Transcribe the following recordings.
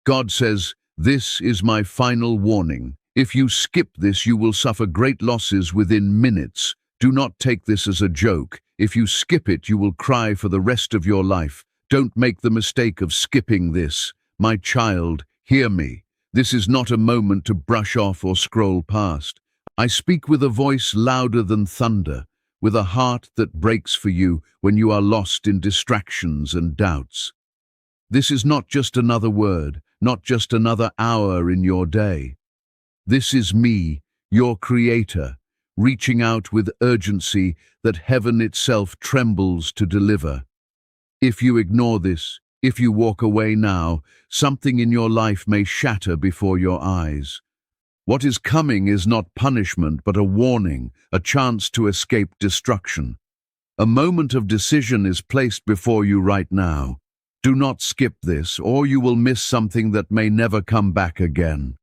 God says, "This is my final warning. If you skip this, you will suffer great losses within minutes. Do not take this as a joke. If you skip it, you will cry for the rest of your life. Don't make the mistake of skipping this. My child, hear me. This is not a moment to brush off or scroll past. I speak with a voice louder than thunder, with a heart that breaks for you when you are lost in distractions and doubts. This is not just another word, not just another hour in your day. This is me, your Creator, reaching out with urgency that heaven itself trembles to deliver. If you ignore this, if you walk away now, something in your life may shatter before your eyes. What is coming is not punishment, but a warning, a chance to escape destruction. A moment of decision is placed before you right now. Do not skip this, or you will miss something that may never come back again.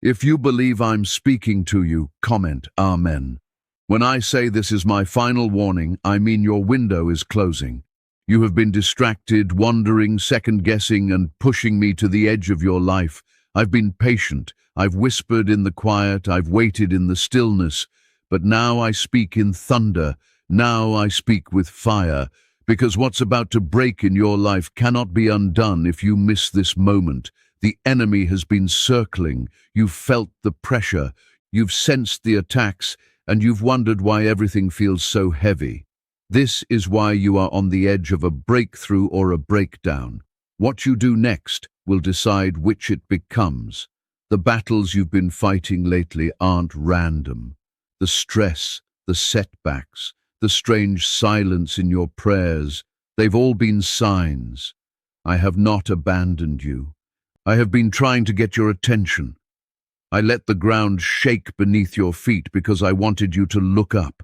If you believe I'm speaking to you, comment Amen. When I say this is my final warning, I mean your window is closing. You have been distracted, wondering, second-guessing, and pushing me to the edge of your life. I've been patient. I've whispered in the quiet. I've waited in the stillness. But now I speak in thunder. Now I speak with fire. Because what's about to break in your life cannot be undone if you miss this moment. The enemy has been circling. You've felt the pressure. You've sensed the attacks, and you've wondered why everything feels so heavy. This is why you are on the edge of a breakthrough or a breakdown. What you do next will decide which it becomes. The battles you've been fighting lately aren't random. The stress, the setbacks, the strange silence in your prayers, they've all been signs. I have not abandoned you. I have been trying to get your attention. I let the ground shake beneath your feet because I wanted you to look up.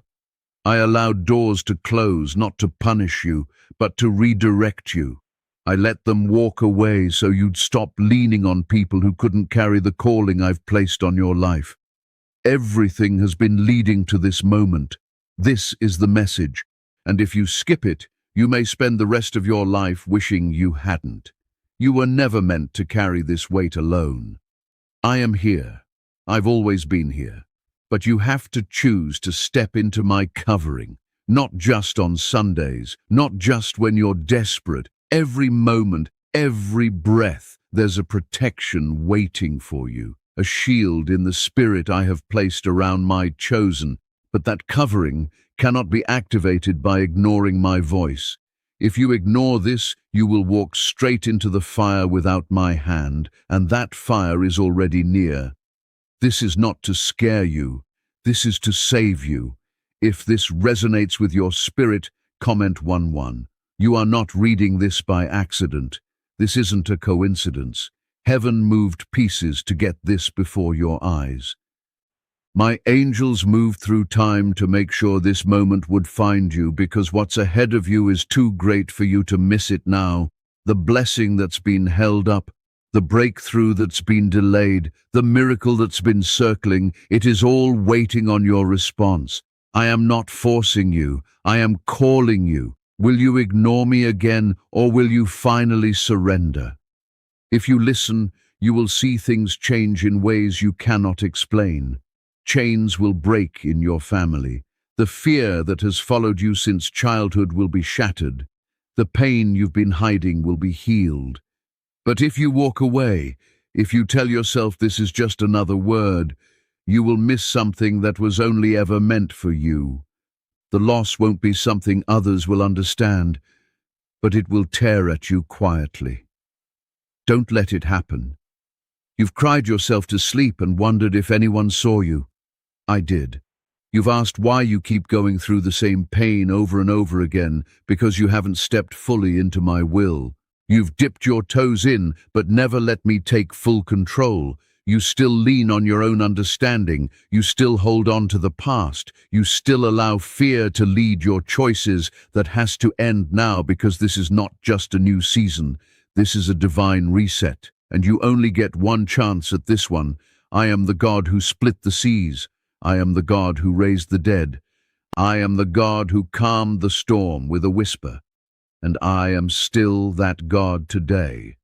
I allowed doors to close, not to punish you, but to redirect you. I let them walk away so you'd stop leaning on people who couldn't carry the calling I've placed on your life. Everything has been leading to this moment. This is the message, and if you skip it, you may spend the rest of your life wishing you hadn't. You were never meant to carry this weight alone. I am here. I've always been here. But you have to choose to step into my covering, not just on Sundays, not just when you're desperate. Every moment, every breath, there's a protection waiting for you, a shield in the spirit I have placed around my chosen. But that covering cannot be activated by ignoring my voice. If you ignore this, you will walk straight into the fire without my hand, and that fire is already near. This is not to scare you. This is to save you. If this resonates with your spirit, comment 11. You are not reading this by accident. This isn't a coincidence. Heaven moved pieces to get this before your eyes. My angels moved through time to make sure this moment would find you, because what's ahead of you is too great for you to miss it now. The blessing that's been held up, the breakthrough that's been delayed, the miracle that's been circling, it is all waiting on your response. I am not forcing you. I am calling you. Will you ignore me again, or will you finally surrender? If you listen, you will see things change in ways you cannot explain. Chains will break in your family. The fear that has followed you since childhood will be shattered. The pain you've been hiding will be healed. But if you walk away, if you tell yourself this is just another word, you will miss something that was only ever meant for you. The loss won't be something others will understand, but it will tear at you quietly. Don't let it happen. You've cried yourself to sleep and wondered if anyone saw you. I did. You've asked why you keep going through the same pain over and over again, because you haven't stepped fully into my will. You've dipped your toes in, but never let me take full control. You still lean on your own understanding. You still hold on to the past. You still allow fear to lead your choices. That has to end now, because this is not just a new season. This is a divine reset, and you only get one chance at this one. I am the God who split the seas. I am the God who raised the dead. I am the God who calmed the storm with a whisper. And I am still that God today.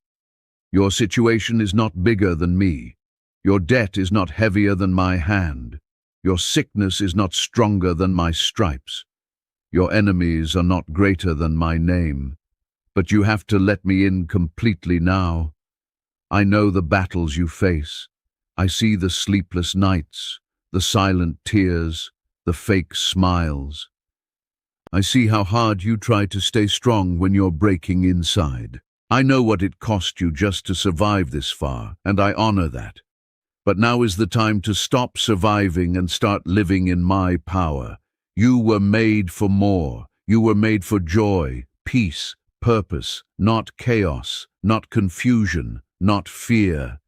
Your situation is not bigger than me. Your debt is not heavier than my hand. Your sickness is not stronger than my stripes. Your enemies are not greater than my name. But you have to let me in completely now. I know the battles you face. I see the sleepless nights, the silent tears, the fake smiles. I see how hard you try to stay strong when you're breaking inside. I know what it cost you just to survive this far, and I honor that. But now is the time to stop surviving and start living in my power. You were made for more. You were made for joy, peace, purpose, not chaos, not confusion, not fear.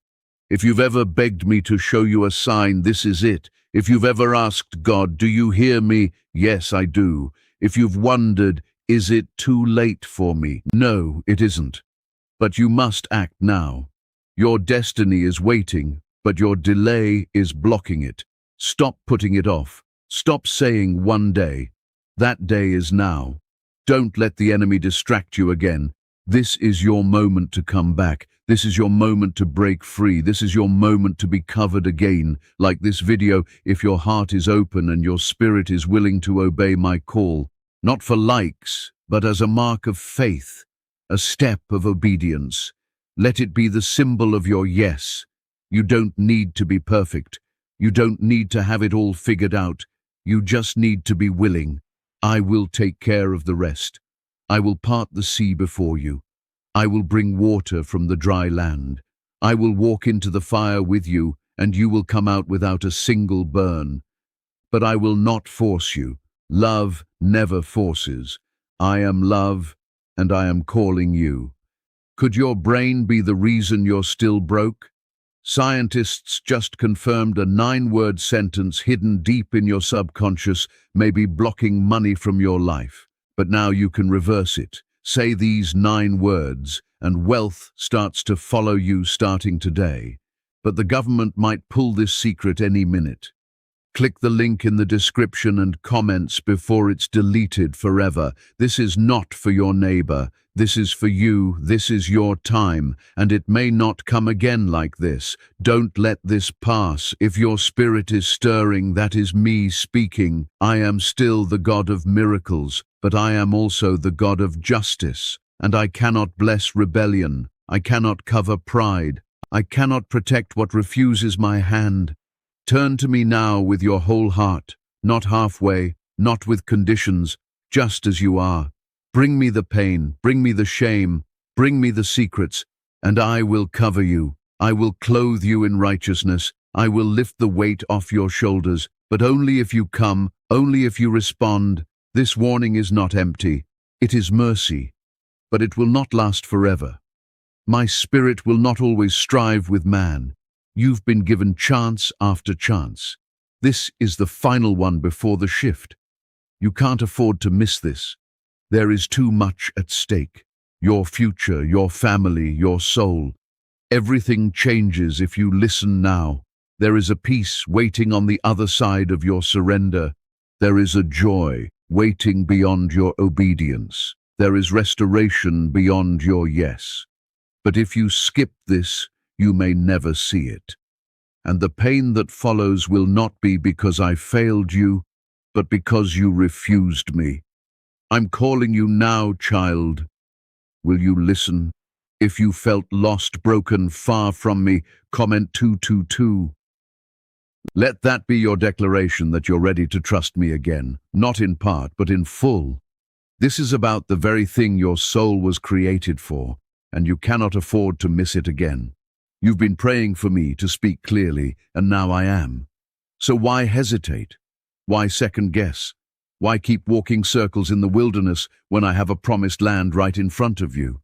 If you've ever begged me to show you a sign, this is it. If you've ever asked God, do you hear me? Yes, I do. If you've wondered, is it too late for me? No, it isn't. But you must act now. Your destiny is waiting, but your delay is blocking it. Stop putting it off. Stop saying one day. That day is now. Don't let the enemy distract you again. This is your moment to come back. This is your moment to break free. This is your moment to be covered again. Like this video, if your heart is open and your spirit is willing to obey my call, not for likes, but as a mark of faith, a step of obedience. Let it be the symbol of your yes. You don't need to be perfect. You don't need to have it all figured out. You just need to be willing. I will take care of the rest. I will part the sea before you. I will bring water from the dry land. I will walk into the fire with you, and you will come out without a single burn. But I will not force you. Love never forces. I am love, and I am calling you. Could your brain be the reason you're still broke? Scientists just confirmed a 9-word sentence hidden deep in your subconscious may be blocking money from your life. But now you can reverse it. Say these 9 words, and wealth starts to follow you starting today. But the government might pull this secret any minute. Click the link in the description and comments before it's deleted forever. This is not for your neighbor. This is for you. This is your time, and it may not come again like this. Don't let this pass. If your spirit is stirring, that is me speaking. I am still the God of miracles, but I am also the God of justice, and I cannot bless rebellion. I cannot cover pride. I cannot protect what refuses my hand. Turn to me now with your whole heart, not halfway, not with conditions, just as you are. Bring me the pain, bring me the shame, bring me the secrets, and I will cover you. I will clothe you in righteousness. I will lift the weight off your shoulders, but only if you come, only if you respond. This warning is not empty. It is mercy, but it will not last forever. My spirit will not always strive with man. You've been given chance after chance. This is the final one before the shift. You can't afford to miss this. There is too much at stake. Your future, your family, your soul. Everything changes if you listen now. There is a peace waiting on the other side of your surrender. There is a joy waiting beyond your obedience. There is restoration beyond your yes. But if you skip this, you may never see it. And the pain that follows will not be because I failed you, but because you refused me. I'm calling you now, child. Will you listen? If you felt lost, broken, far from me, comment 222. Let that be your declaration that you're ready to trust me again, not in part, but in full. This is about the very thing your soul was created for, and you cannot afford to miss it again. You've been praying for me to speak clearly, and now I am. So why hesitate? Why second guess? Why keep walking circles in the wilderness when I have a promised land right in front of you?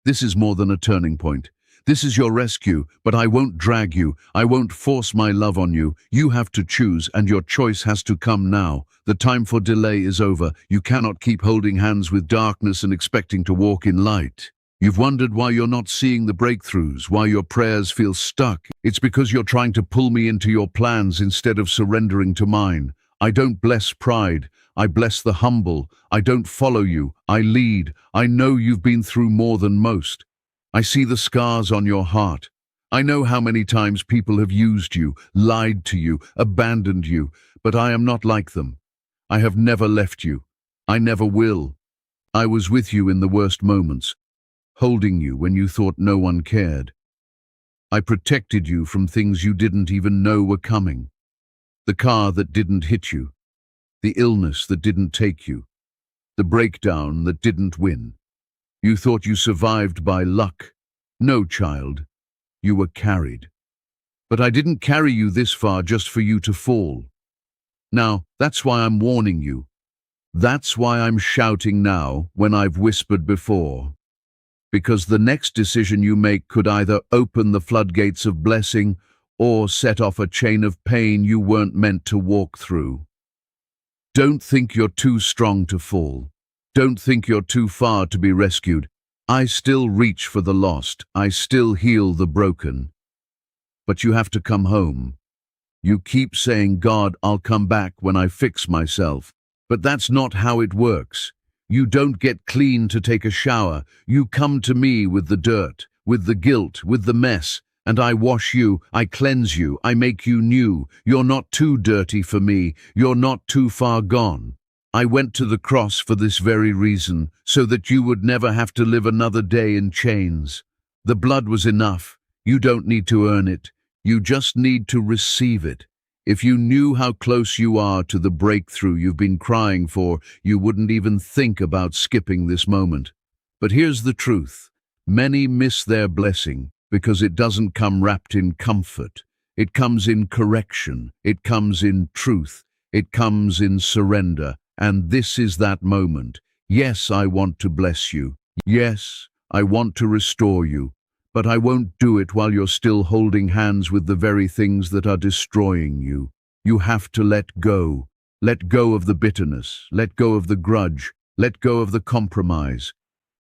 This is more than a turning point. This is your rescue, but I won't drag you. I won't force my love on you. You have to choose, and your choice has to come now. The time for delay is over. You cannot keep holding hands with darkness and expecting to walk in light. You've wondered why you're not seeing the breakthroughs, why your prayers feel stuck. It's because you're trying to pull me into your plans instead of surrendering to mine. I don't bless pride. I bless the humble. I don't follow you. I lead. I know you've been through more than most. I see the scars on your heart. I know how many times people have used you, lied to you, abandoned you, but I am not like them. I have never left you. I never will. I was with you in the worst moments, holding you when you thought no one cared. I protected you from things you didn't even know were coming. The car that didn't hit you, the illness that didn't take you, the breakdown that didn't win. You thought you survived by luck. No, child, you were carried. But I didn't carry you this far just for you to fall. Now, that's why I'm warning you. That's why I'm shouting now when I've whispered before. Because the next decision you make could either open the floodgates of blessing or set off a chain of pain you weren't meant to walk through. Don't think you're too strong to fall. Don't think you're too far to be rescued. I still reach for the lost. I still heal the broken. But you have to come home. You keep saying, God, I'll come back when I fix myself. But that's not how it works. You don't get clean to take a shower. You come to me with the dirt, with the guilt, with the mess, and I wash you, I cleanse you, I make you new. You're not too dirty for me. You're not too far gone. I went to the cross for this very reason, so that you would never have to live another day in chains. The blood was enough. You don't need to earn it. You just need to receive it. If you knew how close you are to the breakthrough you've been crying for, you wouldn't even think about skipping this moment. But here's the truth. Many miss their blessing because it doesn't come wrapped in comfort. It comes in correction. It comes in truth. It comes in surrender. And this is that moment. Yes, I want to bless you. Yes, I want to restore you. But I won't do it while you're still holding hands with the very things that are destroying you. You have to let go. Let go of the bitterness. Let go of the grudge. Let go of the compromise.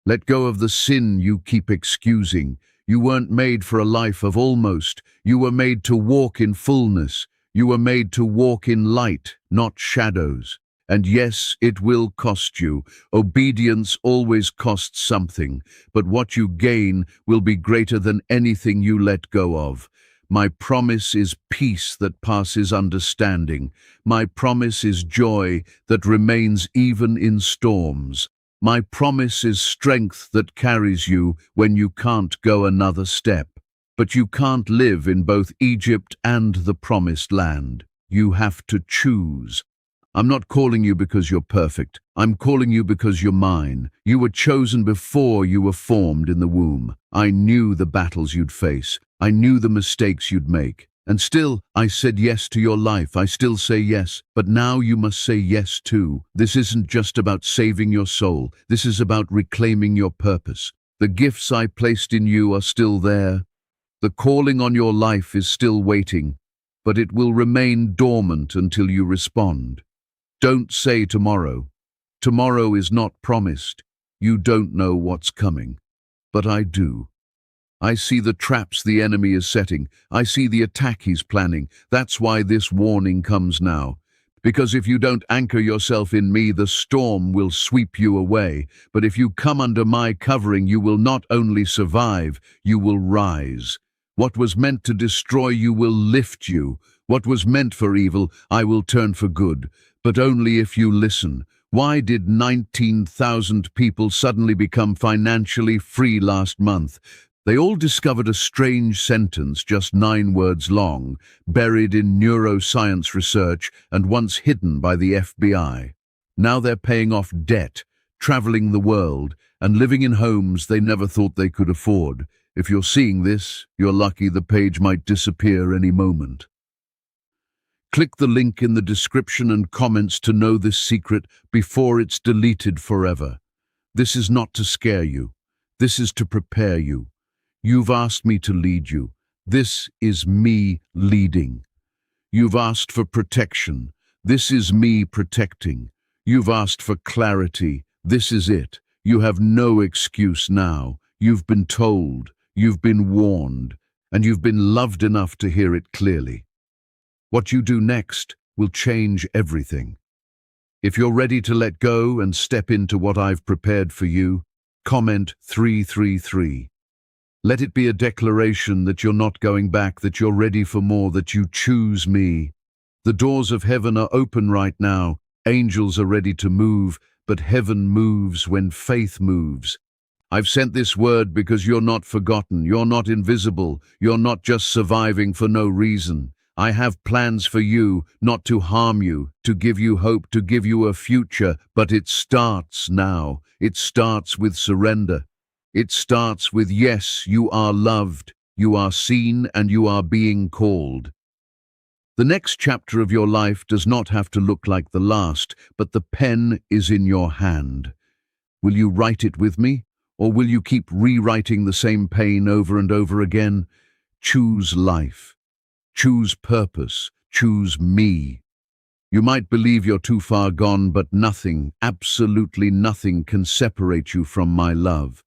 Let go of the sin you keep excusing. You weren't made for a life of almost. You were made to walk in fullness. You were made to walk in light, not shadows. And yes, it will cost you. Obedience always costs something, but what you gain will be greater than anything you let go of. My promise is peace that passes understanding. My promise is joy that remains even in storms. My promise is strength that carries you when you can't go another step. But you can't live in both Egypt and the promised land. You have to choose. I'm not calling you because you're perfect. I'm calling you because you're mine. You were chosen before you were formed in the womb. I knew the battles you'd face. I knew the mistakes you'd make. And still, I said yes to your life. I still say yes. But now you must say yes too. This isn't just about saving your soul. This is about reclaiming your purpose. The gifts I placed in you are still there. The calling on your life is still waiting, but it will remain dormant until you respond. Don't say tomorrow. Tomorrow is not promised. You don't know what's coming. But I do. I see the traps the enemy is setting. I see the attack he's planning. That's why this warning comes now. Because if you don't anchor yourself in me, the storm will sweep you away. But if you come under my covering, you will not only survive, you will rise. What was meant to destroy you will lift you. What was meant for evil, I will turn for good. But only if you listen. Why did 19,000 people suddenly become financially free last month? They all discovered a strange sentence, just 9 words long, buried in neuroscience research and once hidden by the FBI. Now they're paying off debt, traveling the world, and living in homes they never thought they could afford. If you're seeing this, you're lucky. The page might disappear any moment. Click the link in the description and comments to know this secret before it's deleted forever. This is not to scare you. This is to prepare you. You've asked me to lead you. This is me leading. You've asked for protection. This is me protecting. You've asked for clarity. This is it. You have no excuse now. You've been told, you've been warned, and you've been loved enough to hear it clearly. What you do next will change everything. If you're ready to let go and step into what I've prepared for you, comment 333. Let it be a declaration that you're not going back, that you're ready for more, that you choose me. The doors of heaven are open right now. Angels are ready to move, but heaven moves when faith moves. I've sent this word because you're not forgotten, you're not invisible, you're not just surviving for no reason. I have plans for you, not to harm you, to give you hope, to give you a future, but it starts now. It starts with surrender. It starts with yes, you are loved, you are seen, and you are being called. The next chapter of your life does not have to look like the last, but the pen is in your hand. Will you write it with me? Or will you keep rewriting the same pain over and over again? Choose life. Choose purpose. Choose me. You might believe you're too far gone, but nothing, absolutely nothing, can separate you from my love.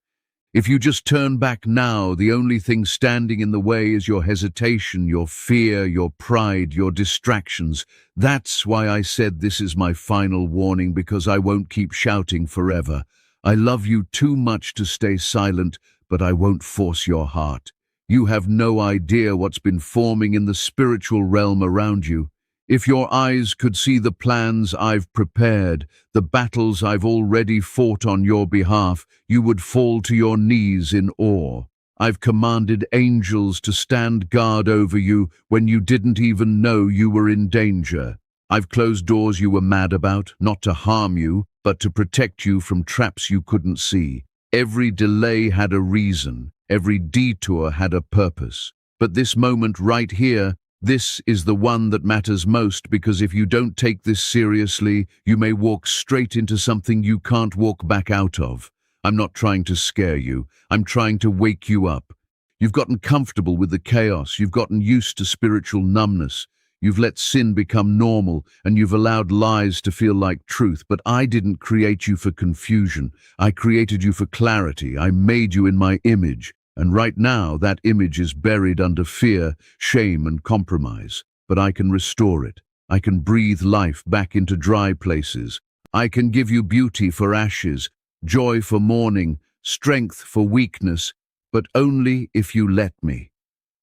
If you just turn back now, the only thing standing in the way is your hesitation, your fear, your pride, your distractions. That's why I said this is my final warning, because I won't keep shouting forever. I love you too much to stay silent, but I won't force your heart. You have no idea what's been forming in the spiritual realm around you. If your eyes could see the plans I've prepared, the battles I've already fought on your behalf, you would fall to your knees in awe. I've commanded angels to stand guard over you when you didn't even know you were in danger. I've closed doors you were mad about, not to harm you, but to protect you from traps you couldn't see. Every delay had a reason. Every detour had a purpose. But this moment right here, this is the one that matters most, because if you don't take this seriously, you may walk straight into something you can't walk back out of. I'm not trying to scare you. I'm trying to wake you up. You've gotten comfortable with the chaos. You've gotten used to spiritual numbness. You've let sin become normal, and you've allowed lies to feel like truth. But I didn't create you for confusion. I created you for clarity. I made you in my image. And right now, that image is buried under fear, shame, and compromise. But I can restore it. I can breathe life back into dry places. I can give you beauty for ashes, joy for mourning, strength for weakness, but only if you let me.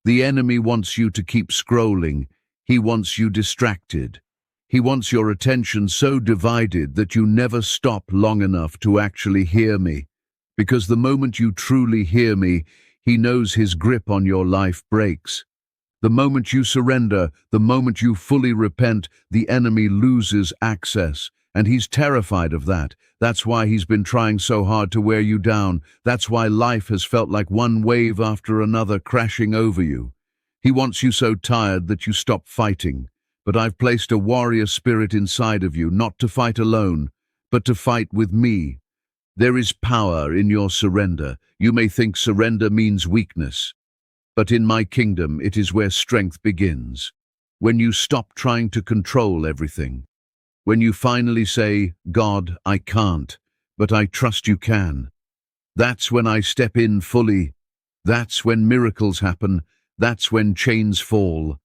The enemy wants you to keep scrolling. He wants you distracted. He wants your attention so divided that you never stop long enough to actually hear me. Because the moment you truly hear me, he knows his grip on your life breaks. The moment you surrender, the moment you fully repent, the enemy loses access. And he's terrified of that. That's why he's been trying so hard to wear you down. That's why life has felt like one wave after another crashing over you. He wants you so tired that you stop fighting. But I've placed a warrior spirit inside of you, not to fight alone, but to fight with me. There is power in your surrender. You may think surrender means weakness, but in my kingdom it is where strength begins. When you stop trying to control everything. When you finally say, God, I can't, but I trust you can. That's when I step in fully. That's when miracles happen. That's when chains fall.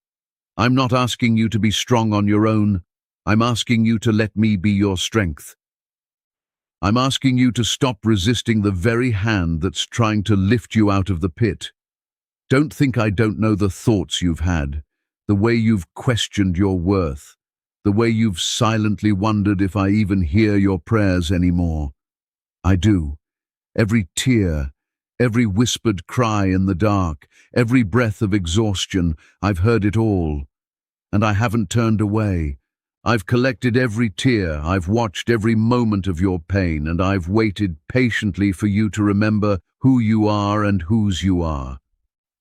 I'm not asking you to be strong on your own. I'm asking you to let me be your strength. I'm asking you to stop resisting the very hand that's trying to lift you out of the pit. Don't think I don't know the thoughts you've had, the way you've questioned your worth, the way you've silently wondered if I even hear your prayers anymore. I do. Every tear, every whispered cry in the dark, every breath of exhaustion, I've heard it all. And I haven't turned away. I've collected every tear, I've watched every moment of your pain, and I've waited patiently for you to remember who you are and whose you are.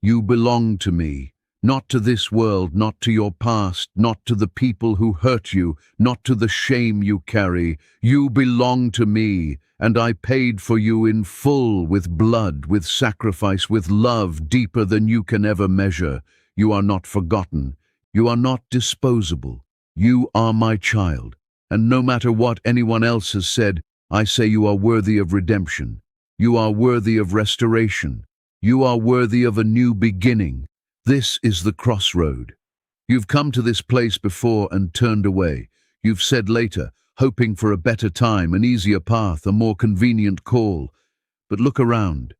You belong to me, not to this world, not to your past, not to the people who hurt you, not to the shame you carry. You belong to me, and I paid for you in full, with blood, with sacrifice, with love deeper than you can ever measure. You are not forgotten. You are not disposable. You are my child, and no matter what anyone else has said, I say you are worthy of redemption. You are worthy of restoration. You are worthy of a new beginning. This is the crossroad. You've come to this place before and turned away. You've said later, hoping for a better time, an easier path, a more convenient call. But look around.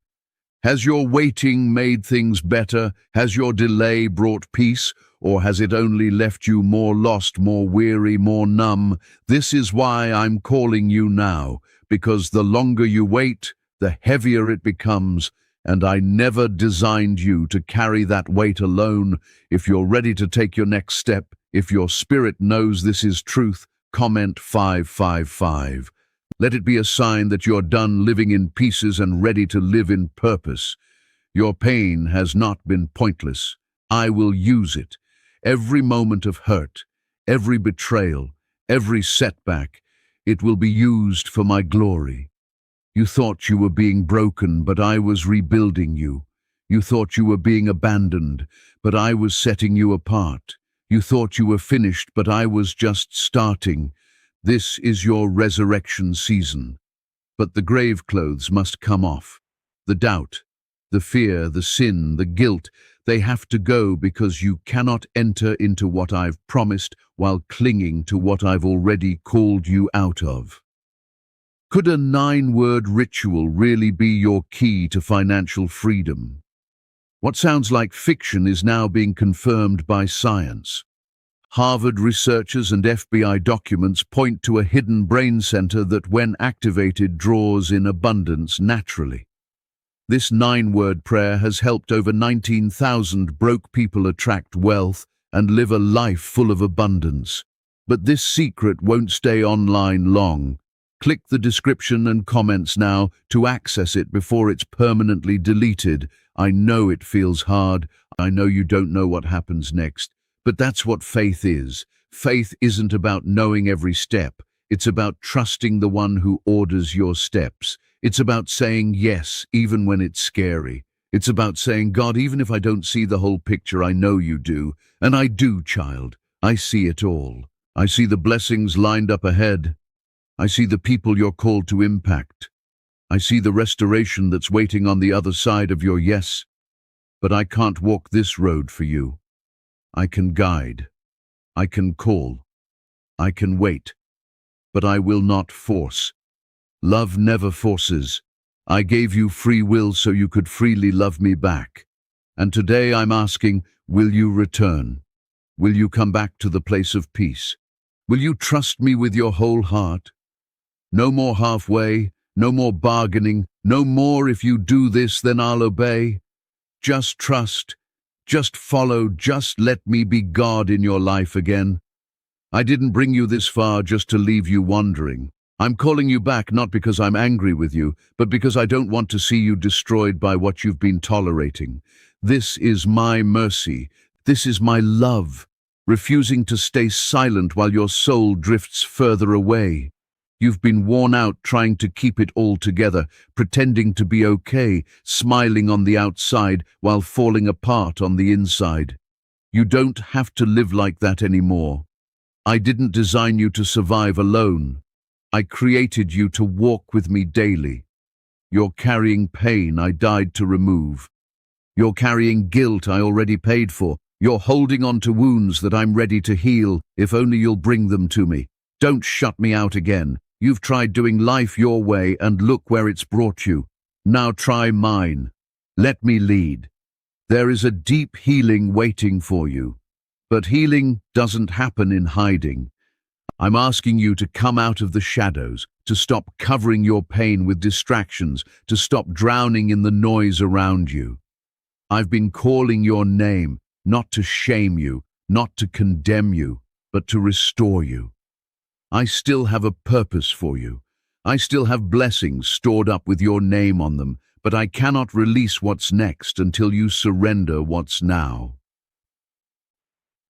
Has your waiting made things better? Has your delay brought peace? Or has it only left you more lost, more weary, more numb? This is why I'm calling you now, because the longer you wait, the heavier it becomes, and I never designed you to carry that weight alone. If you're ready to take your next step, if your spirit knows this is truth, comment 555. Let it be a sign that you're done living in pieces and ready to live in purpose. Your pain has not been pointless. I will use it. Every moment of hurt, every betrayal, every setback, it will be used for my glory. You thought you were being broken, but I was rebuilding you. You thought you were being abandoned, but I was setting you apart. You thought you were finished, but I was just starting. This is your resurrection season. But the grave clothes must come off. The doubt, the fear, the sin, the guilt, they have to go, because you cannot enter into what I've promised while clinging to what I've already called you out of. Could a 9-word ritual really be your key to financial freedom? What sounds like fiction is now being confirmed by science. Harvard researchers and FBI documents point to a hidden brain center that, when activated, draws in abundance naturally. This 9-word prayer has helped over 19,000 broke people attract wealth and live a life full of abundance. But this secret won't stay online long. Click the description and comments now to access it before it's permanently deleted. I know it feels hard. I know you don't know what happens next. But that's what faith is. Faith isn't about knowing every step. It's about trusting the one who orders your steps. It's about saying yes, even when it's scary. It's about saying, God, even if I don't see the whole picture, I know you do. And I do, child. I see it all. I see the blessings lined up ahead. I see the people you're called to impact. I see the restoration that's waiting on the other side of your yes. But I can't walk this road for you. I can guide. I can call. I can wait. But I will not force. Love never forces. I gave you free will so you could freely love me back. And today I'm asking, will you return? Will you come back to the place of peace? Will you trust me with your whole heart? No more halfway, no more bargaining, no more if you do this then I'll obey. Just trust, just follow, just let me be God in your life again. I didn't bring you this far just to leave you wandering. I'm calling you back not because I'm angry with you, but because I don't want to see you destroyed by what you've been tolerating. This is my mercy. This is my love, refusing to stay silent while your soul drifts further away. You've been worn out trying to keep it all together, pretending to be okay, smiling on the outside while falling apart on the inside. You don't have to live like that anymore. I didn't design you to survive alone. I created you to walk with me daily. You're carrying pain I died to remove. You're carrying guilt I already paid for. You're holding on to wounds that I'm ready to heal, if only you'll bring them to me. Don't shut me out again. You've tried doing life your way and look where it's brought you. Now try mine. Let me lead. There is a deep healing waiting for you. But healing doesn't happen in hiding. I'm asking you to come out of the shadows, to stop covering your pain with distractions, to stop drowning in the noise around you. I've been calling your name, not to shame you, not to condemn you, but to restore you. I still have a purpose for you. I still have blessings stored up with your name on them, but I cannot release what's next until you surrender what's now.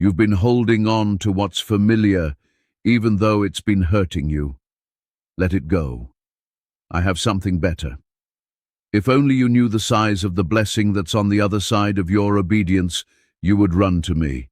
You've been holding on to what's familiar, even though it's been hurting you. Let it go. I have something better. If only you knew the size of the blessing that's on the other side of your obedience, you would run to me.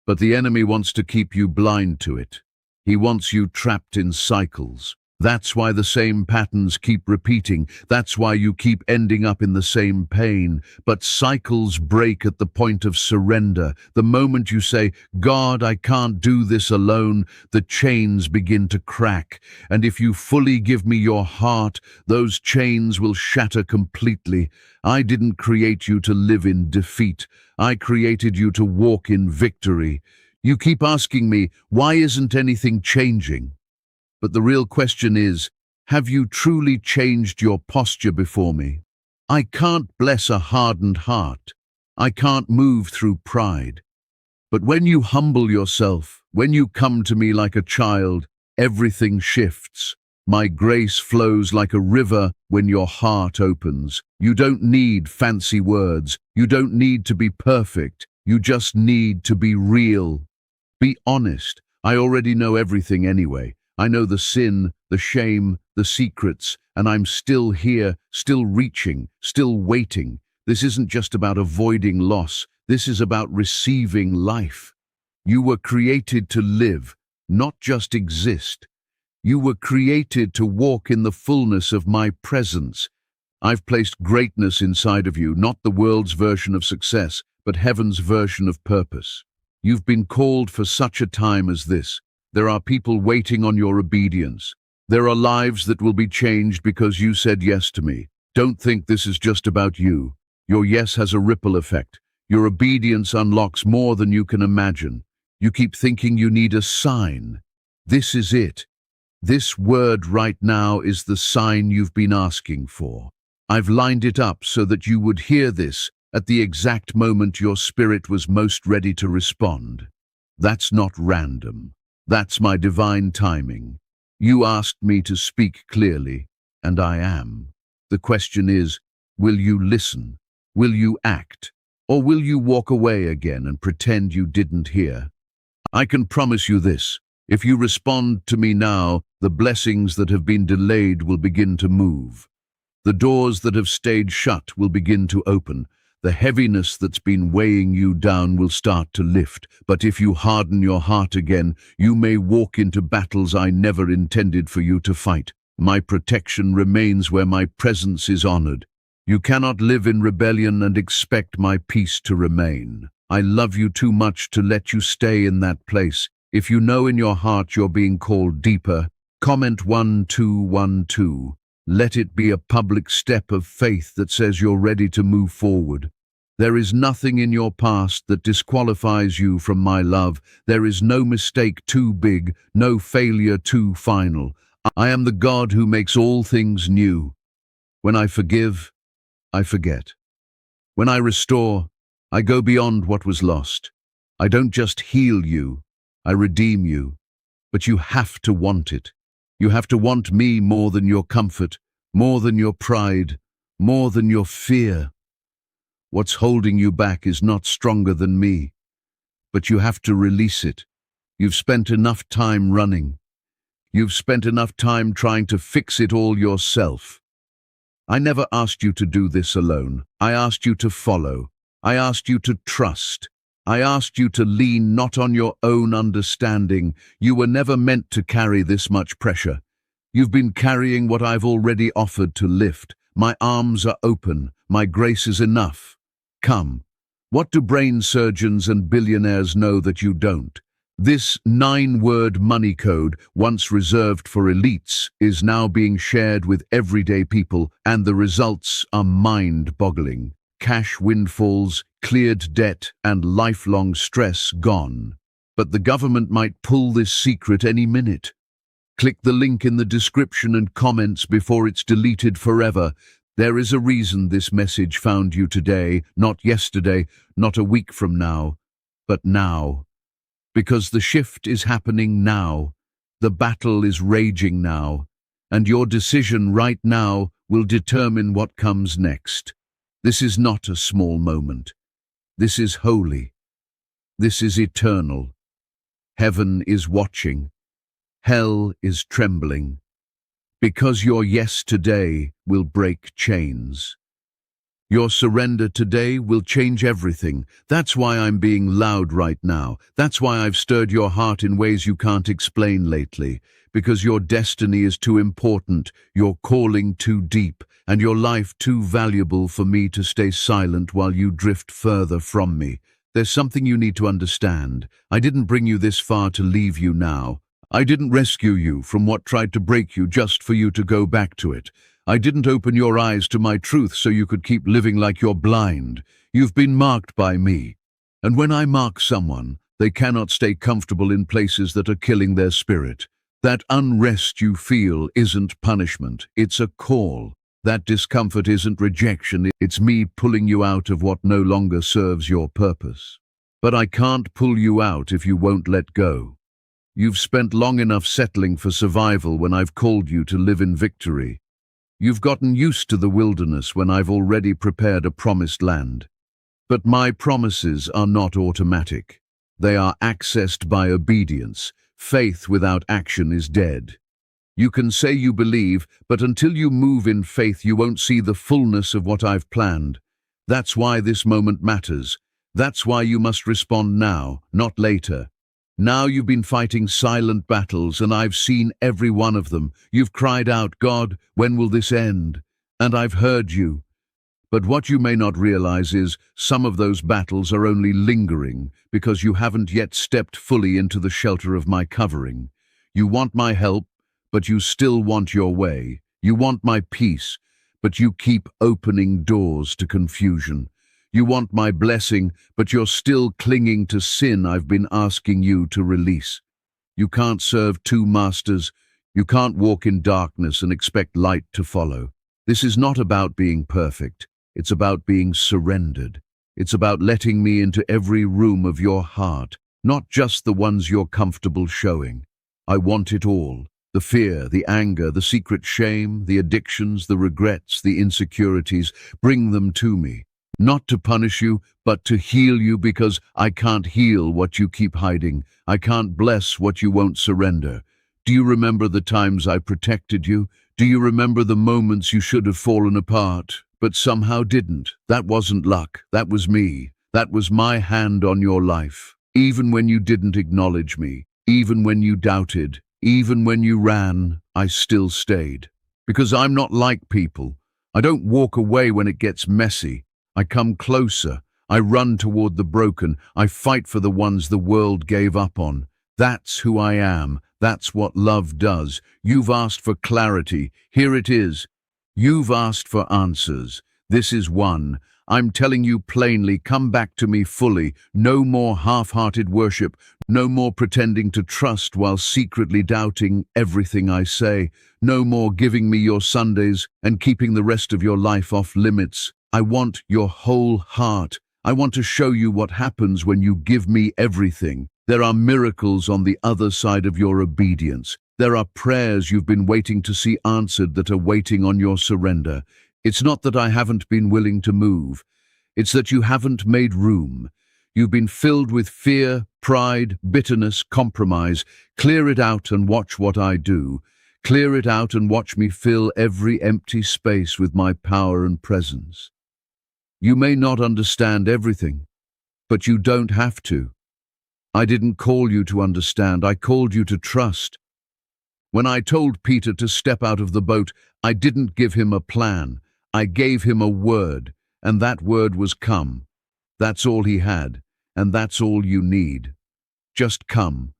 But the enemy wants to keep you blind to it. He wants you trapped in cycles. That's why the same patterns keep repeating. That's why you keep ending up in the same pain. But cycles break at the point of surrender. The moment you say, God, I can't do this alone, the chains begin to crack. And if you fully give me your heart, those chains will shatter completely. I didn't create you to live in defeat. I created you to walk in victory. You keep asking me, why isn't anything changing? But the real question is, have you truly changed your posture before me? I can't bless a hardened heart. I can't move through pride. But when you humble yourself, when you come to me like a child, everything shifts. My grace flows like a river when your heart opens. You don't need fancy words. You don't need to be perfect. You just need to be real. Be honest. I already know everything anyway. I know the sin, the shame, the secrets, and I'm still here, still reaching, still waiting. This isn't just about avoiding loss. This is about receiving life. You were created to live, not just exist. You were created to walk in the fullness of my presence. I've placed greatness inside of you, not the world's version of success, but heaven's version of purpose. You've been called for such a time as this. There are people waiting on your obedience. There are lives that will be changed because you said yes to me. Don't think this is just about you. Your yes has a ripple effect. Your obedience unlocks more than you can imagine. You keep thinking you need a sign. This is it. This word right now is the sign you've been asking for. I've lined it up so that you would hear this at the exact moment your spirit was most ready to respond. That's not random. That's my divine timing. You asked me to speak clearly, and I am. The question is, will you listen? Will you act? Or will you walk away again and pretend you didn't hear? I can promise you this. If you respond to me now, the blessings that have been delayed will begin to move. The doors that have stayed shut will begin to open. The heaviness that's been weighing you down will start to lift. But if you harden your heart again, you may walk into battles I never intended for you to fight. My protection remains where my presence is honored. You cannot live in rebellion and expect my peace to remain. I love you too much to let you stay in that place. If you know in your heart you're being called deeper, comment 1212. Let it be a public step of faith that says you're ready to move forward. There is nothing in your past that disqualifies you from my love. There is no mistake too big, no failure too final. I am the God who makes all things new. When I forgive, I forget. When I restore, I go beyond what was lost. I don't just heal you, I redeem you. But you have to want it. You have to want me more than your comfort, more than your pride, more than your fear. What's holding you back is not stronger than me, but you have to release it. You've spent enough time running. You've spent enough time trying to fix it all yourself. I never asked you to do this alone. I asked you to follow. I asked you to trust. I asked you to lean not on your own understanding. You were never meant to carry this much pressure. You've been carrying what I've already offered to lift. My arms are open. My grace is enough. Come. What do brain surgeons and billionaires know that you don't? This 9-word money code, once reserved for elites, is now being shared with everyday people, and the results are mind-boggling. Cash windfalls, cleared debt, and lifelong stress gone. But the government might pull this secret any minute. Click the link in the description and comments before it's deleted forever. There is a reason this message found you today, not yesterday, not a week from now, but now. Because the shift is happening now. The battle is raging now. And your decision right now will determine what comes next. This is not a small moment. This is holy. This is eternal. Heaven is watching. Hell is trembling. Because your yes today will break chains. Your surrender today will change everything. That's why I'm being loud right now. That's why I've stirred your heart in ways you can't explain lately. Because your destiny is too important, your calling too deep, and your life too valuable for me to stay silent while you drift further from me. There's something you need to understand. I didn't bring you this far to leave you now. I didn't rescue you from what tried to break you just for you to go back to it. I didn't open your eyes to my truth so you could keep living like you're blind. You've been marked by me. And when I mark someone, they cannot stay comfortable in places that are killing their spirit. That unrest you feel isn't punishment, it's a call. That discomfort isn't rejection, it's me pulling you out of what no longer serves your purpose. But I can't pull you out if you won't let go. You've spent long enough settling for survival when I've called you to live in victory. You've gotten used to the wilderness when I've already prepared a promised land. But my promises are not automatic. They are accessed by obedience. Faith without action is dead. You can say you believe, but until you move in faith, you won't see the fullness of what I've planned. That's why this moment matters. That's why you must respond now, not later. Now you've been fighting silent battles, and I've seen every one of them. You've cried out, God, when will this end? And I've heard you. But what you may not realize is some of those battles are only lingering because you haven't yet stepped fully into the shelter of my covering. You want my help, but you still want your way. You want my peace, but you keep opening doors to confusion. You want my blessing, but you're still clinging to sin I've been asking you to release. You can't serve two masters. You can't walk in darkness and expect light to follow. This is not about being perfect. It's about being surrendered. It's about letting me into every room of your heart, not just the ones you're comfortable showing. I want it all. The fear, the anger, the secret shame, the addictions, the regrets, the insecurities. Bring them to me. Not to punish you, but to heal you, because I can't heal what you keep hiding. I can't bless what you won't surrender. Do you remember the times I protected you? Do you remember the moments you should have fallen apart, but somehow didn't? That wasn't luck. That was me. That was my hand on your life. Even when you didn't acknowledge me, even when you doubted, even when you ran, I still stayed. Because I'm not like people. I don't walk away when it gets messy. I come closer. I run toward the broken. I fight for the ones the world gave up on. That's who I am. That's what love does. You've asked for clarity. Here it is. You've asked for answers. This is one. I'm telling you plainly, come back to me fully. No more half-hearted worship. No more pretending to trust while secretly doubting everything I say. No more giving me your Sundays and keeping the rest of your life off limits. I want your whole heart. I want to show you what happens when you give me everything. There are miracles on the other side of your obedience. There are prayers you've been waiting to see answered that are waiting on your surrender. It's not that I haven't been willing to move. It's that you haven't made room. You've been filled with fear, pride, bitterness, compromise. Clear it out and watch what I do. Clear it out and watch me fill every empty space with my power and presence. You may not understand everything, but you don't have to. I didn't call you to understand, I called you to trust. When I told Peter to step out of the boat, I didn't give him a plan. I gave him a word, and that word was come. That's all he had, and that's all you need. Just come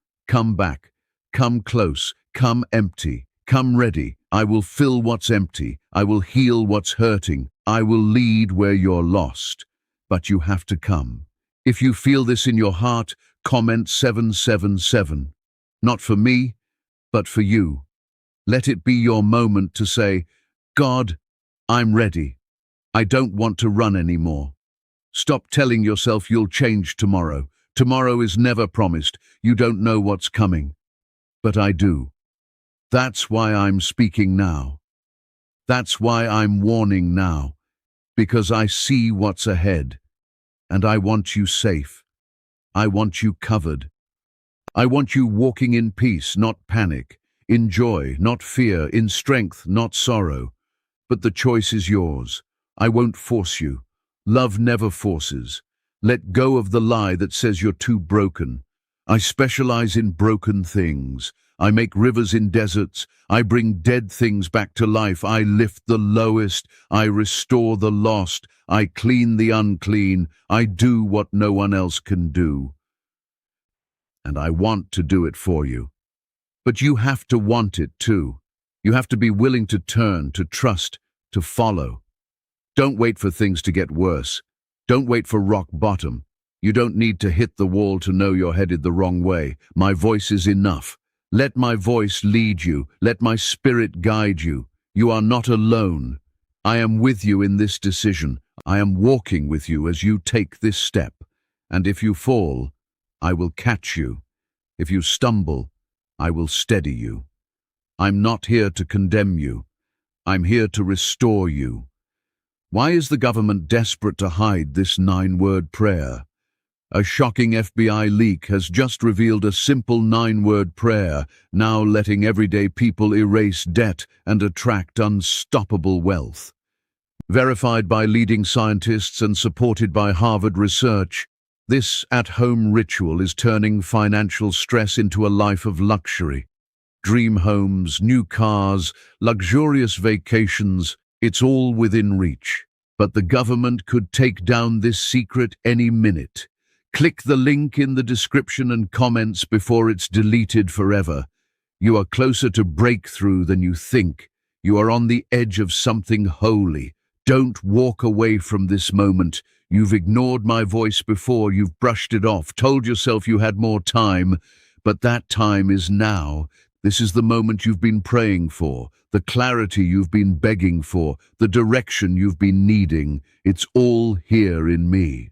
back, come close, come empty, come ready. I will fill what's empty. I will heal what's hurting. I will lead where you're lost. But you have to come. If you feel this in your heart, comment 777. Not for me, but for you. Let it be your moment to say, God, I'm ready. I don't want to run anymore. Stop telling yourself you'll change tomorrow. Tomorrow is never promised. You don't know what's coming. But I do. That's why I'm speaking now. That's why I'm warning now. Because I see what's ahead. And I want you safe. I want you covered. I want you walking in peace, not panic. In joy, not fear. In strength, not sorrow. But the choice is yours. I won't force you. Love never forces. Let go of the lie that says you're too broken. I specialize in broken things. I make rivers in deserts. I bring dead things back to life. I lift the lowest. I restore the lost. I clean the unclean. I do what no one else can do. And I want to do it for you. But you have to want it too. You have to be willing to turn, to trust, to follow. Don't wait for things to get worse. Don't wait for rock bottom. You don't need to hit the wall to know you're headed the wrong way. My voice is enough. Let my voice lead you. Let my spirit guide you. You are not alone. I am with you in this decision. I am walking with you as you take this step. And if you fall, I will catch you. If you stumble, I will steady you. I'm not here to condemn you. I'm here to restore you. Why is the government desperate to hide this 9-word prayer? A shocking FBI leak has just revealed a simple 9-word prayer, now letting everyday people erase debt and attract unstoppable wealth. Verified by leading scientists and supported by Harvard research, this at-home ritual is turning financial stress into a life of luxury. Dream homes, new cars, luxurious vacations, it's all within reach. But the government could take down this secret any minute. Click the link in the description and comments before it's deleted forever. You are closer to breakthrough than you think. You are on the edge of something holy. Don't walk away from this moment. You've ignored my voice before, you've brushed it off, told yourself you had more time, but that time is now. This is the moment you've been praying for, the clarity you've been begging for, the direction you've been needing. It's all here in me.